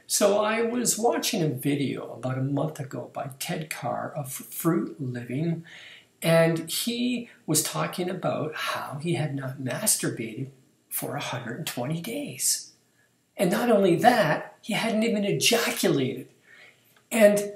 So I was watching a video about a month ago by Ted Carr of Fruit Living, and he was talking about how he had not masturbated for 120 days. And not only that, he hadn't even ejaculated. And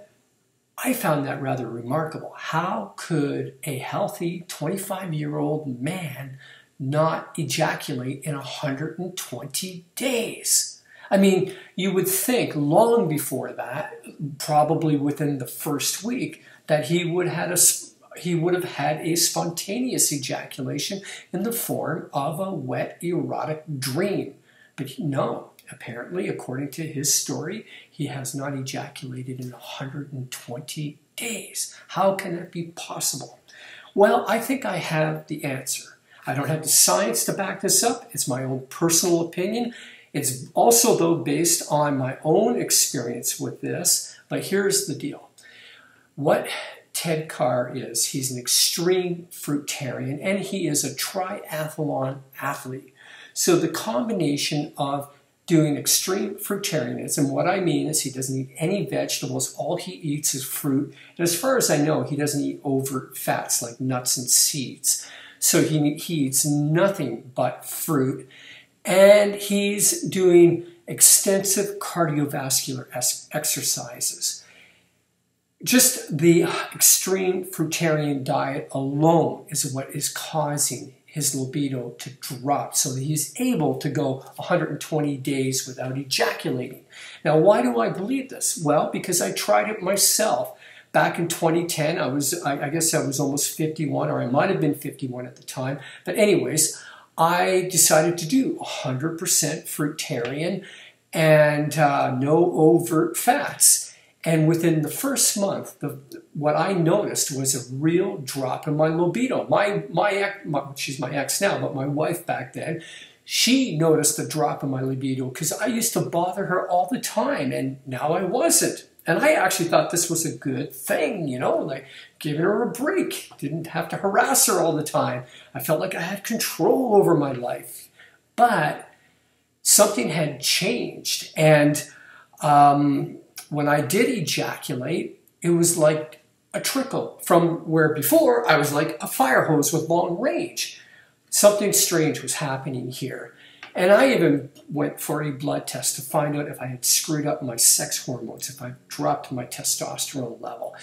I found that rather remarkable. How could a healthy 25-year-old man not ejaculate in 120 days? I mean, you would think long before that, probably within the first week, that he would have had a spontaneous ejaculation in the form of a wet erotic dream. But no, apparently, according to his story, he has not ejaculated in 120 days. How can that be possible? Well, I think I have the answer. I don't have the science to back this up. It's my own personal opinion. It's also, though, based on my own experience with this. But here's the deal. What Ted Carr is, he's an extreme fruitarian, and he is a triathlon athlete. So the combination of doing extreme fruitarianism, what I mean is he doesn't eat any vegetables, all he eats is fruit. And as far as I know, he doesn't eat overt fats like nuts and seeds. So he eats nothing but fruit. And he's doing extensive cardiovascular exercises. Just the extreme fruitarian diet alone is what is causing his libido to drop so that he's able to go 120 days without ejaculating. Now, why do I believe this? Well, because I tried it myself. Back in 2010, I guess I was almost 51, or I might have been 51 at the time. But anyways, I decided to do 100% fruitarian and no overt fats. And within the first month, what I noticed was a real drop in my libido. She's my ex now, but my wife back then, she noticed a drop in my libido because I used to bother her all the time, and now I wasn't. And I actually thought this was a good thing, you know, like giving her a break. Didn't have to harass her all the time. I felt like I had control over my life. But something had changed. And when I did ejaculate, it was like a trickle from where before I was like a fire hose with long range. Something strange was happening here. And I even went for a blood test to find out if I had screwed up my sex hormones, if I dropped my testosterone level.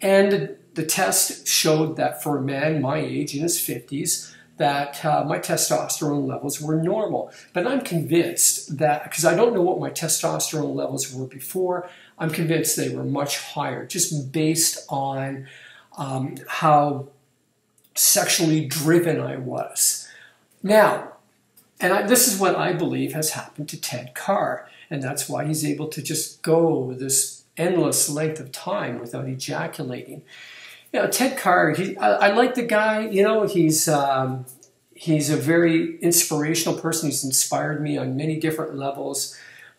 And the test showed that for a man my age, in his 50s, that my testosterone levels were normal. But I'm convinced that, because I don't know what my testosterone levels were before, I'm convinced they were much higher, just based on how sexually driven I was. Now, and this is what I believe has happened to Ted Carr, and that's why he's able to just go this endless length of time without ejaculating. You know, Ted Carr, I like the guy. You know, he's a very inspirational person. He's inspired me on many different levels,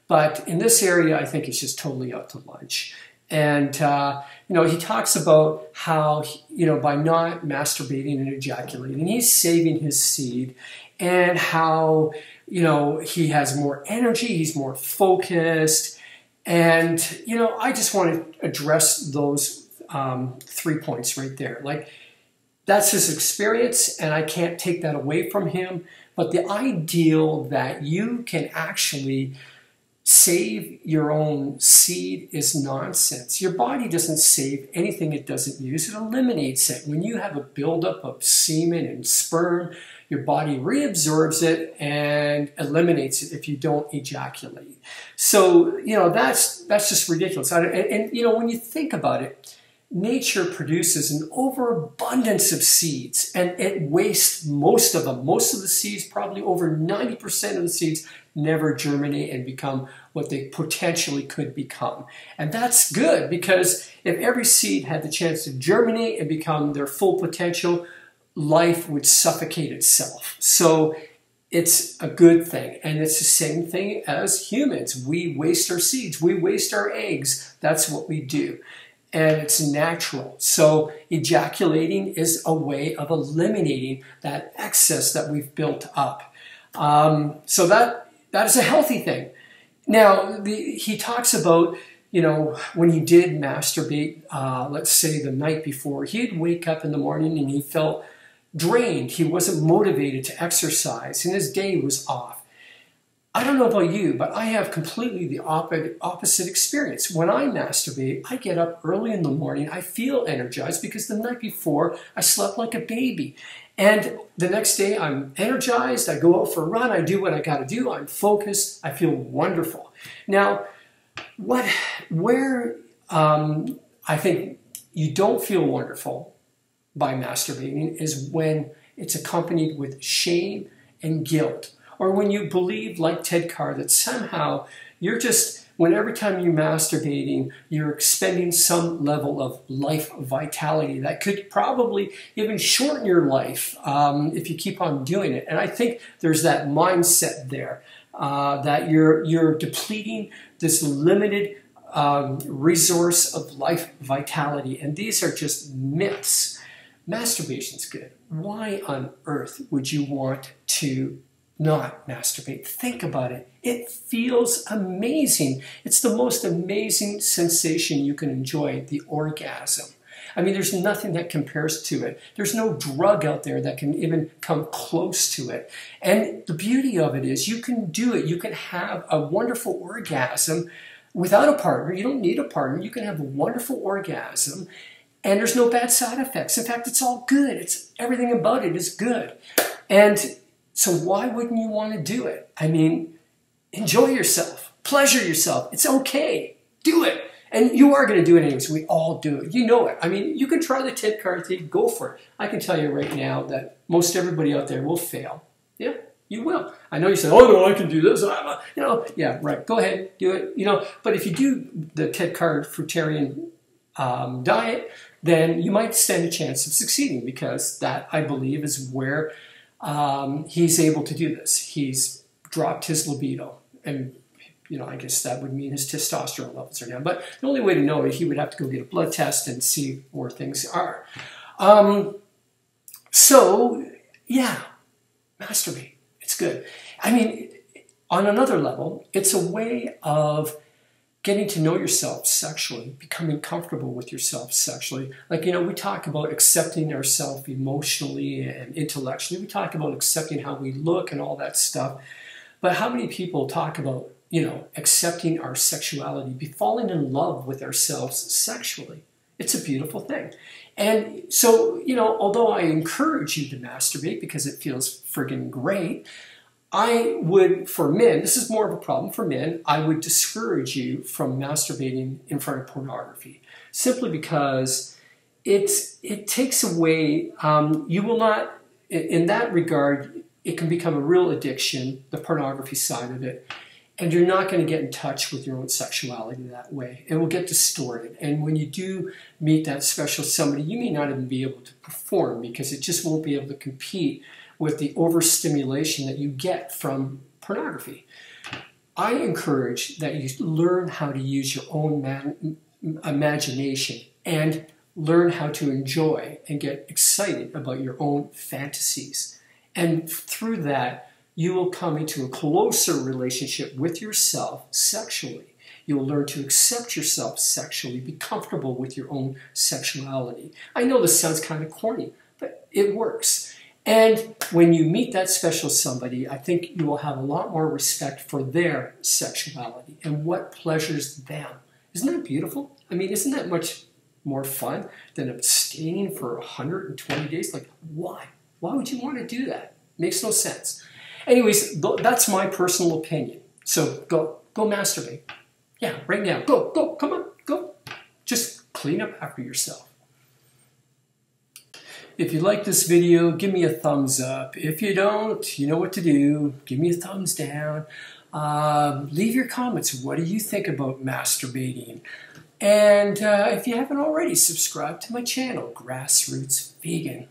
but in this area, I think he's just totally out to lunch. And you know, he talks about how, you know, by not masturbating and ejaculating, he's saving his seed. And how, you know, he has more energy, he's more focused. And, you know, I just want to address those 3 points right there. Like, that's his experience, and I can't take that away from him. But the ideal that you can actually save your own seed is nonsense. Your body doesn't save anything it doesn't use. It eliminates it. When you have a buildup of semen and sperm, your body reabsorbs it and eliminates it if you don't ejaculate. So, you know, that's just ridiculous. And you know, when you think about it, nature produces an overabundance of seeds, and it wastes most of them. Most of the seeds, probably over 90% of the seeds, never germinate and become what they potentially could become. And that's good, because if every seed had the chance to germinate and become their full potential, life would suffocate itself. So it's a good thing. And it's the same thing as humans. We waste our seeds. We waste our eggs. That's what we do. And it's natural. So ejaculating is a way of eliminating that excess that we've built up. So that is a healthy thing. Now, he talks about, you know, when he did masturbate, let's say the night before, he'd wake up in the morning and he felt drained. He wasn't motivated to exercise and his day was off. I don't know about you, but I have completely the opposite experience. When I masturbate, I get up early in the morning, I feel energized because the night before I slept like a baby. And the next day I'm energized, I go out for a run, I do what I gotta do, I'm focused, I feel wonderful. Now, where I think you don't feel wonderful by masturbating is when it's accompanied with shame and guilt. Or when you believe, like Ted Carr, that somehow you're just, when every time you're masturbating, you're expending some level of life vitality that could probably even shorten your life if you keep on doing it. And I think there's that mindset there that you're depleting this limited resource of life vitality. And these are just myths. Masturbation's good. Why on earth would you want to not masturbate? Think about it. It feels amazing. It's the most amazing sensation you can enjoy, the orgasm. I mean, there's nothing that compares to it. There's no drug out there that can even come close to it. And the beauty of it is you can do it. You can have a wonderful orgasm without a partner. You don't need a partner. You can have a wonderful orgasm and there's no bad side effects. In fact, it's all good. Everything about it is good. And so why wouldn't you want to do it? I mean, enjoy yourself, pleasure yourself. It's okay. Do it. And you are going to do it anyways. We all do it. You know it. I mean, you can try the Ted Carr thing. Go for it. I can tell you right now that most everybody out there will fail. Yeah, you will. I know you say, oh, no, I can do this. You know, yeah, right. Go ahead. Do it. You know, but if you do the Ted Carr fruitarian diet, then you might stand a chance of succeeding because that, I believe, is where he's able to do this. He's dropped his libido, and you know, I guess that would mean his testosterone levels are down. But the only way to know it, he would have to go get a blood test and see where things are. So, yeah, masturbate. It's good. I mean, on another level, it's a way of getting to know yourself sexually, becoming comfortable with yourself sexually. Like, you know, we talk about accepting ourselves emotionally and intellectually. We talk about accepting how we look and all that stuff. But how many people talk about, you know, accepting our sexuality, falling in love with ourselves sexually? It's a beautiful thing. And so, you know, although I encourage you to masturbate because it feels friggin' great, I would, for men, this is more of a problem for men, I would discourage you from masturbating in front of pornography, simply because it takes away, you will not, in that regard, it can become a real addiction, the pornography side of it, and you're not going to get in touch with your own sexuality that way. It will get distorted. And when you do meet that special somebody, you may not even be able to perform because it just won't be able to compete with the overstimulation that you get from pornography. I encourage that you learn how to use your own imagination and learn how to enjoy and get excited about your own fantasies. And through that, you will come into a closer relationship with yourself sexually. You'll learn to accept yourself sexually, be comfortable with your own sexuality. I know this sounds kind of corny, but it works. And when you meet that special somebody, I think you will have a lot more respect for their sexuality and what pleasures them. Isn't that beautiful? I mean, isn't that much more fun than abstaining for 120 days? Like, why? Why would you want to do that? Makes no sense. Anyways, that's my personal opinion. So go masturbate. Yeah, right now. Go, come on, go. Just clean up after yourself. If you like this video, give me a thumbs up. If you don't, you know what to do. Give me a thumbs down. Leave your comments. What do you think about masturbating? And if you haven't already, subscribe to my channel, Grassroots Vegan.